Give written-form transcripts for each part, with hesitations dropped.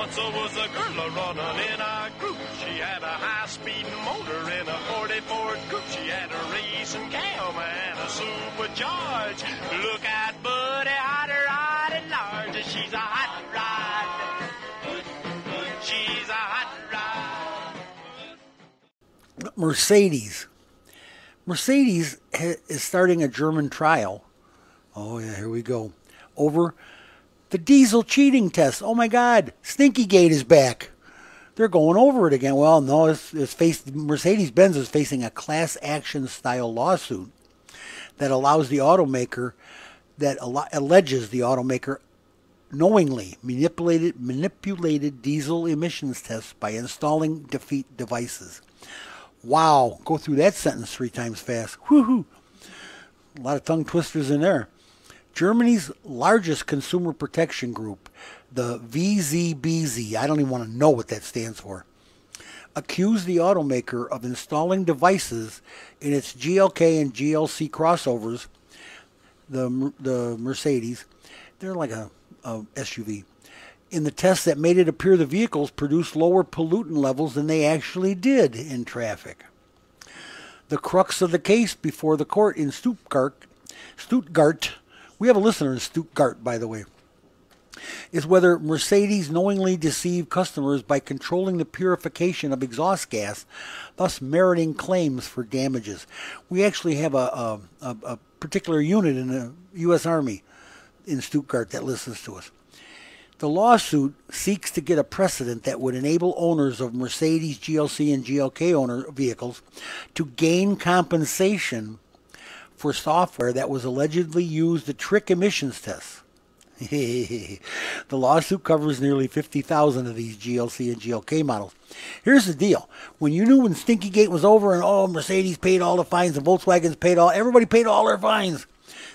Once there was a girl a-running in a group. She had a high-speed motor in a 40 Ford coupe. She had a racing cam and a supercharged. Look at Buddy, hot rod at large. She's a hot rod. She's a hot rod. Mercedes. Mercedes is starting a German trial. Oh, yeah, here we go. Over the diesel cheating test. Oh, my God. Stinkygate is back. They're going over it again. Well, no, Mercedes-Benz is facing a class action style lawsuit that alleges the automaker knowingly manipulated diesel emissions tests by installing defeat devices. Wow. Go through that sentence 3 times fast. Woohoo. A lot of tongue twisters in there. Germany's largest consumer protection group, the VZBZ, I don't even want to know what that stands for, accused the automaker of installing devices in its GLK and GLC crossovers, the Mercedes, they're like a SUV, in the tests that made it appear the vehicles produced lower pollutant levels than they actually did in traffic. The crux of the case before the court in Stuttgart, we have a listener in Stuttgart, by the way, is whether Mercedes knowingly deceived customers by controlling the purification of exhaust gas, thus meriting claims for damages. We actually have a particular unit in the U.S. Army in Stuttgart that listens to us. The lawsuit seeks to get a precedent that would enable owners of Mercedes GLC and GLK vehicles to gain compensation for software that was allegedly used to trick emissions tests. The lawsuit covers nearly 50,000 of these GLC and GLK models. Here's the deal. When Stinkygate was over and Mercedes paid all the fines and Volkswagen's everybody paid all their fines.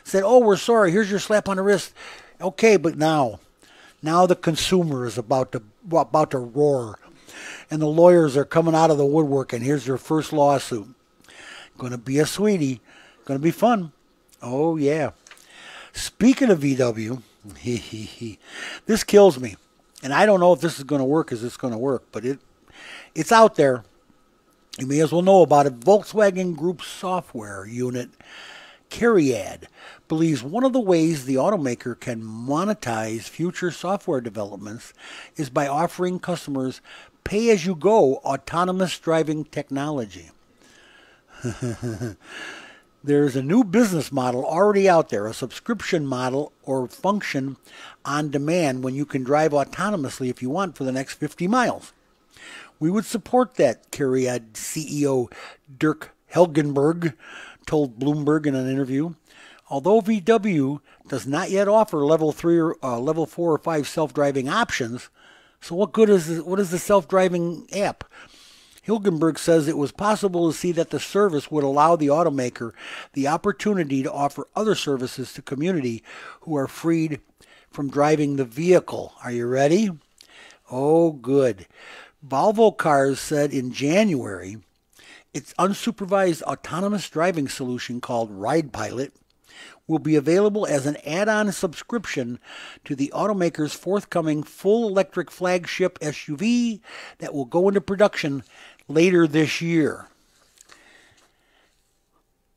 Said, we're sorry, here's your slap on the wrist. Okay, but now the consumer is about to roar. And the lawyers are coming out of the woodwork, and here's your first lawsuit. Going to be a sweetie. Going to be fun. Oh, yeah. Speaking of VW, this kills me. And I don't know if this is going to work as it's going to work, but it's out there. You may as well know about it. Volkswagen Group software unit, Cariad, believes one of the ways the automaker can monetize future software developments is by offering customers pay-as-you-go autonomous driving technology. There's a new business model already out there, a subscription model or function on demand when you can drive autonomously if you want for the next 50 miles. We would support that, Cariad CEO Dirk Helgenberg told Bloomberg in an interview. Although VW does not yet offer level 3 or level 4 or 5 self-driving options, so what is the self-driving app? Hilgenberg says it was possible to see that the service would allow the automaker the opportunity to offer other services to community who are freed from driving the vehicle. Are you ready? Oh, good. Volvo Cars said in January its unsupervised autonomous driving solution called Ride Pilot will be available as an add-on subscription to the automaker's forthcoming full electric flagship SUV that will go into production later this year.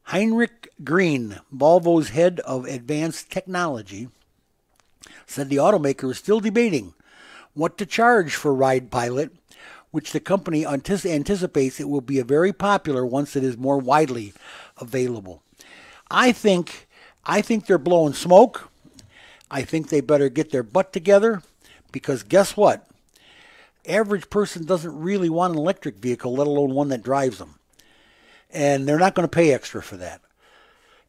Heinrich Green, Volvo's head of advanced technology, said the automaker is still debating what to charge for Ride Pilot, which the company anticipates it will be very popular once it is more widely available. I think they're blowing smoke. I think they better get their butt together, because guess what? Average person doesn't really want an electric vehicle, let alone one that drives them. And they're not going to pay extra for that.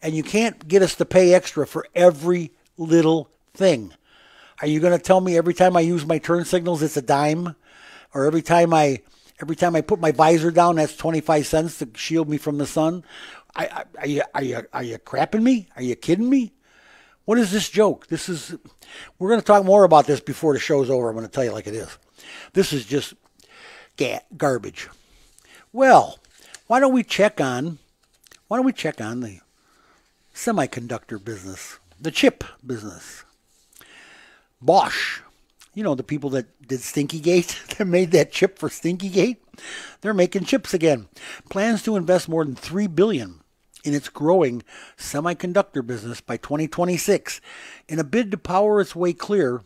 And you can't get us to pay extra for every little thing. Are you going to tell me every time I use my turn signals it's a dime? Or every time I put my visor down that's 25 cents to shield me from the sun? Are you crapping me? Are you kidding me? What is this joke? We're going to talk more about this before the show's over. I'm going to tell you like it is. This is just garbage. Well, why don't we check on the semiconductor business, the chip business. Bosch. You know, the people that did Stinkygate, that made that chip for Stinkygate, they're making chips again. Plans to invest more than $3 billion in its growing semiconductor business by 2026 in a bid to power its way clear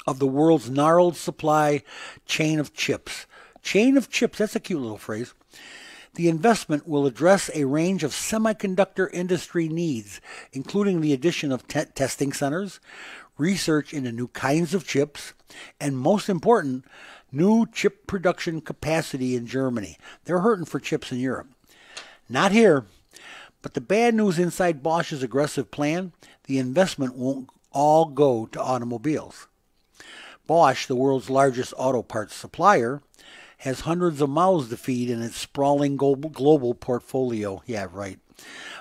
of the world's gnarled supply chain of chips. Chain of chips, that's a cute little phrase. The investment will address a range of semiconductor industry needs, including the addition of testing centers, research into new kinds of chips, and most important, new chip production capacity in Germany. They're hurting for chips in Europe. Not here. But the bad news inside Bosch's aggressive plan, the investment won't all go to automobiles. Bosch, the world's largest auto parts supplier, has hundreds of mouths to feed in its sprawling global portfolio,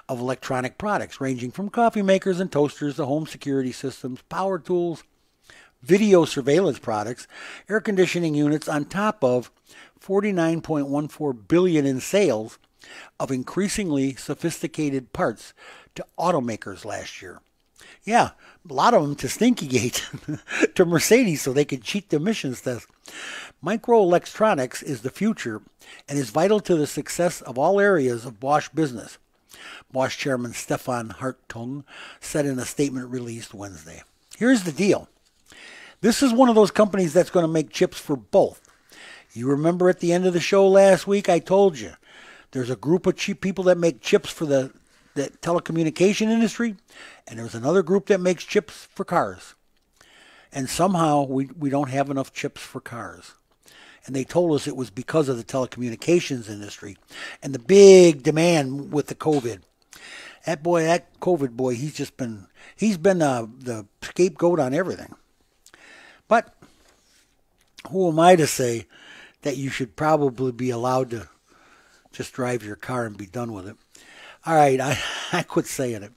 of electronic products ranging from coffee makers and toasters to home security systems, power tools, video surveillance products, air conditioning units, on top of $49.14 billion in sales of increasingly sophisticated parts to automakers last year. Yeah, a lot of them to Stinkygate, to Mercedes, so they could cheat the emissions test. Microelectronics is the future and is vital to the success of all areas of Bosch business, Bosch chairman Stefan Hartung said in a statement released Wednesday. Here's the deal. This is one of those companies that's going to make chips for both. You remember at the end of the show last week, I told you, there's a group of people that make chips for the telecommunication industry, and there's another group that makes chips for cars. And somehow we don't have enough chips for cars. And they told us it was because of the telecommunications industry and the big demand with the COVID. That COVID boy, he's been the scapegoat on everything. But who am I to say that you should probably be allowed to just drive your car and be done with it? All right, I quit saying it.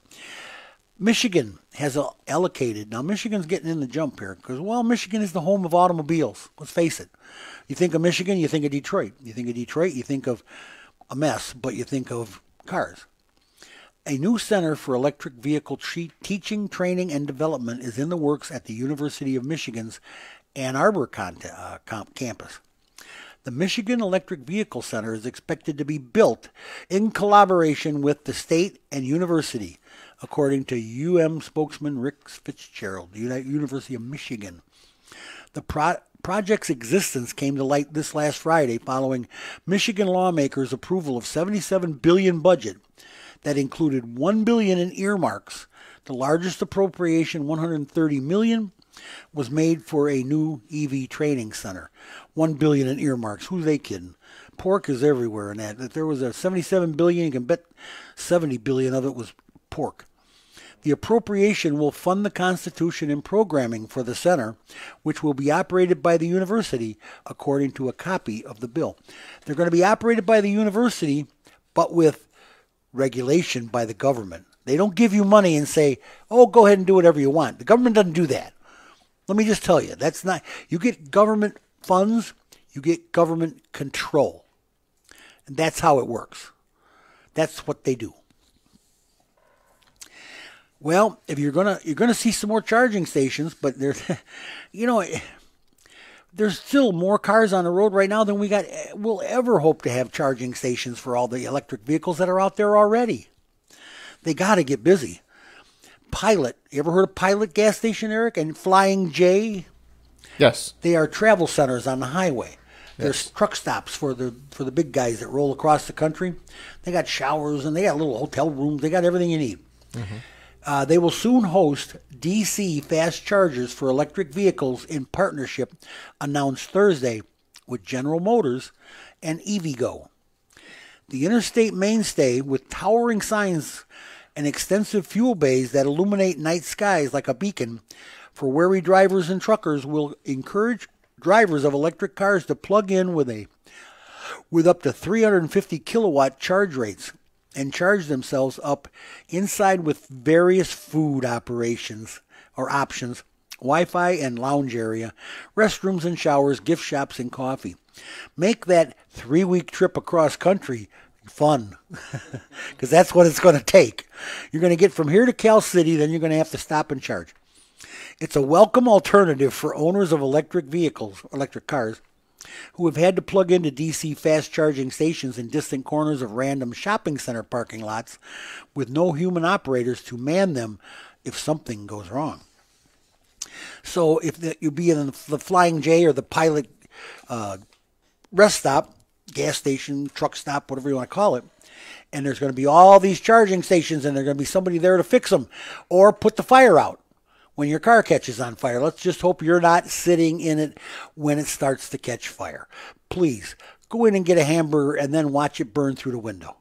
Michigan has allocated. Now, Michigan's getting in the jump here because, well, Michigan is the home of automobiles. Let's face it. You think of Michigan, you think of Detroit. You think of Detroit, you think of a mess, but you think of cars. A new center for electric vehicle teaching, training, and development is in the works at the University of Michigan's Ann Arbor campus. The Michigan Electric Vehicle Center is expected to be built in collaboration with the state and university, according to UM spokesman Rick Fitzgerald, University of Michigan. The project's existence came to light this last Friday following Michigan lawmakers' approval of $77 billion budget that included $1 billion in earmarks. The largest appropriation, $130 million, was made for a new EV training center. $1 billion in earmarks. Who's they kidding? Pork is everywhere in that. If there was a $77 billion, you can bet $70 billion of it was pork. The appropriation will fund the Constitution and programming for the center, which will be operated by the university, according to a copy of the bill. They're going to be operated by the university, but with regulation by the government. They don't give you money and say, oh, go ahead and do whatever you want. The government doesn't do that. Let me just tell you, that's not, you get government funds, you get government control. And that's how it works. That's what they do. Well, if you're gonna see some more charging stations, but there's there's still more cars on the road right now than we'll ever hope to have charging stations for all the electric vehicles that are out there already. They got to get busy. Pilot, you ever heard of Pilot gas station, Eric? And Flying J? Yes. They are travel centers on the highway. There's truck stops for the big guys that roll across the country. They got showers and they got little hotel rooms. They got everything you need. Mm-hmm. They will soon host DC fast chargers for electric vehicles in partnership, announced Thursday, with General Motors and EVgo. The interstate mainstay, with towering signs and extensive fuel bays that illuminate night skies like a beacon for wary drivers and truckers, will encourage drivers of electric cars to plug in with up to 350 kilowatt charge rates and charge themselves up inside with various food options, Wi-Fi and lounge area, restrooms and showers, gift shops and coffee. Make that 3-week trip across country fun, because that's what it's going to take. You're going to get from here to Cal City, then you're going to have to stop and charge. It's a welcome alternative for owners of electric cars, who have had to plug into DC fast charging stations in distant corners of random shopping center parking lots with no human operators to man them if something goes wrong. So if you be in the Flying J or the Pilot rest stop, gas station, truck stop, whatever you want to call it, and there's going to be all these charging stations and there's going to be somebody there to fix them or put the fire out when your car catches on fire. Let's just hope you're not sitting in it when it starts to catch fire. Please, go in and get a hamburger and then watch it burn through the window.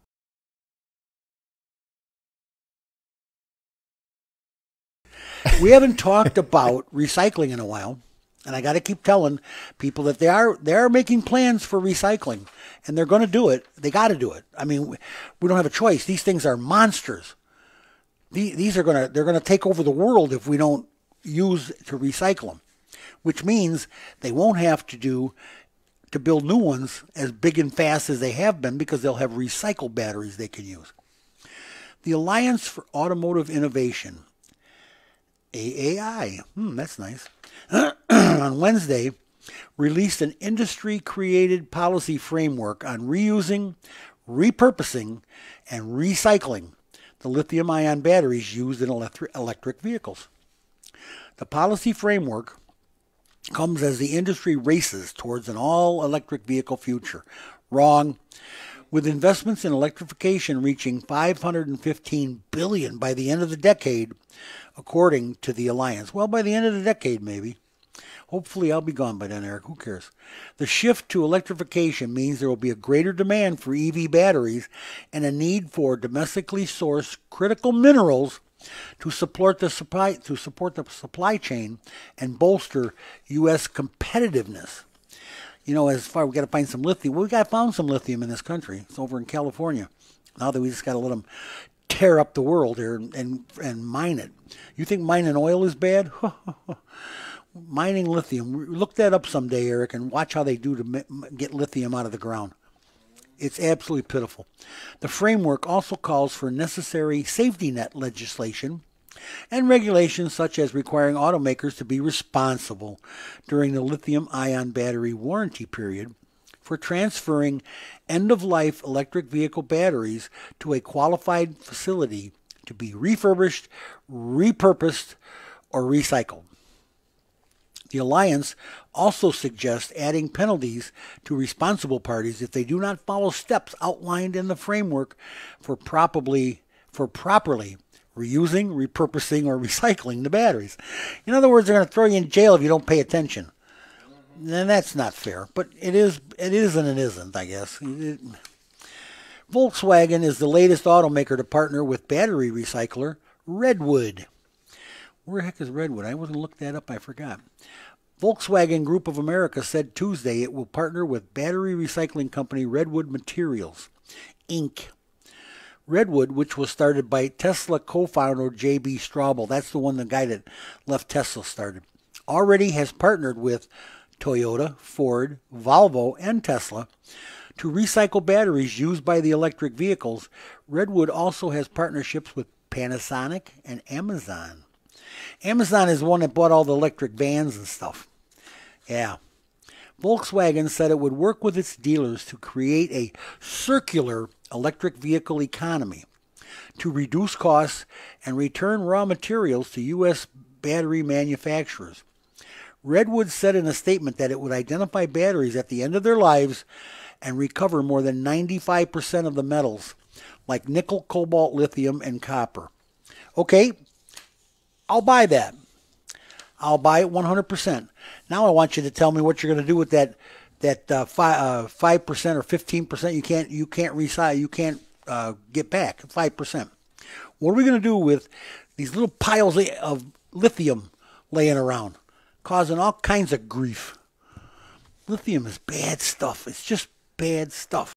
We haven't talked about recycling in a while, and I got to keep telling people that they are making plans for recycling, and they're going to do it. They got to do it. I mean, we don't have a choice. These things are monsters. They're going to take over the world if we don't use to recycle them, which means they won't have to build new ones as big and fast as they have been because they'll have recycled batteries they can use. The Alliance for Automotive Innovation, AAI, that's nice, on Wednesday released an industry-created policy framework on reusing, repurposing, and recycling the lithium-ion batteries used in electric vehicles. The policy framework comes as the industry races towards an all-electric vehicle future. Wrong. With investments in electrification reaching $515 billion by the end of the decade, according to the Alliance. Well, by the end of the decade, maybe. Hopefully I'll be gone by then, Eric. Who cares? The shift to electrification means there will be a greater demand for EV batteries and a need for domestically sourced critical minerals to support the supply chain and bolster U.S. competitiveness. You know, as far we got to find some lithium. Well, we got found some lithium in this country. It's over in California. Now that we just got to let them tear up the world here and mine it. You think mining oil is bad? Mining lithium. Look that up someday, Eric, and watch how they do to get lithium out of the ground. It's absolutely pitiful. The framework also calls for necessary safety net legislation and regulations such as requiring automakers to be responsible during the lithium-ion battery warranty period for transferring end-of-life electric vehicle batteries to a qualified facility to be refurbished, repurposed, or recycled. The Alliance also suggests adding penalties to responsible parties if they do not follow steps outlined in the framework for properly reusing, repurposing, or recycling the batteries. In other words, they're going to throw you in jail if you don't pay attention. And that's not fair, but it is and it isn't, I guess. Volkswagen is the latest automaker to partner with battery recycler Redwood. Where the heck is Redwood? I wasn't looked that up, I forgot. Volkswagen Group of America said Tuesday it will partner with battery recycling company Redwood Materials, Inc. Redwood, which was started by Tesla co-founder J.B. Straubel, that's the guy that left Tesla started, already has partnered with Toyota, Ford, Volvo, and Tesla to recycle batteries used by the electric vehicles. Redwood also has partnerships with Panasonic and Amazon. Amazon is the one that bought all the electric vans and stuff. Yeah. Volkswagen said it would work with its dealers to create a circular electric vehicle economy to reduce costs and return raw materials to U.S. battery manufacturers. Redwood said in a statement that it would identify batteries at the end of their lives and recover more than 95% of the metals, like nickel, cobalt, lithium, and copper. Okay, I'll buy that. I'll buy it 100%. Now I want you to tell me what you're going to do with that 5% or 15% you can't recycle, you can't get back, 5%. What are we going to do with these little piles of lithium laying around, causing all kinds of grief? Lithium is bad stuff. It's just bad stuff.